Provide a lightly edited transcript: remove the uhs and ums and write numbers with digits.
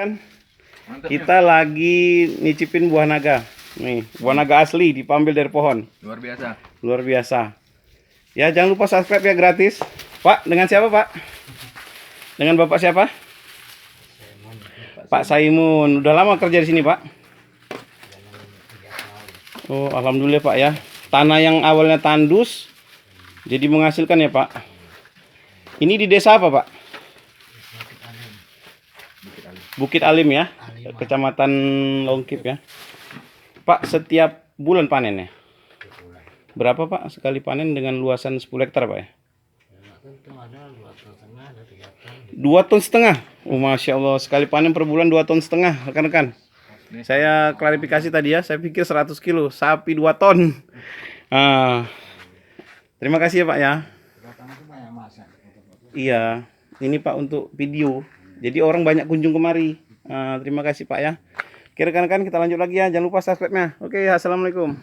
Kan kita lagi nyicipin buah naga. Nih, buah naga asli diambil dari pohon. Luar biasa. Luar biasa. Ya, jangan lupa subscribe ya, gratis. Pak, dengan siapa, Pak? Dengan Bapak siapa? Pak Saimun. Udah lama kerja di sini, Pak? Oh, alhamdulillah, Pak ya. Tanah yang awalnya tandus jadi menghasilkan ya, Pak. Ini di desa apa, Pak? Bukit Alim ya, Kecamatan Longkip ya. Pak, setiap bulan panen ya? Berapa, Pak, sekali panen dengan luasan 10 hektar, Pak ya? 2,5 ton. Oh, Masya Allah, sekali panen per bulan 2,5 ton, rekan-rekan. Saya klarifikasi tadi ya, saya pikir 100 kilo, sapi 2 ton. Terima kasih ya, Pak ya. Iya, ini Pak untuk video. Jadi orang banyak kunjung kemari. Terima kasih Pak ya. Oke rekan-rekan, kita lanjut lagi ya. Jangan lupa subscribe-nya. Oke, assalamualaikum.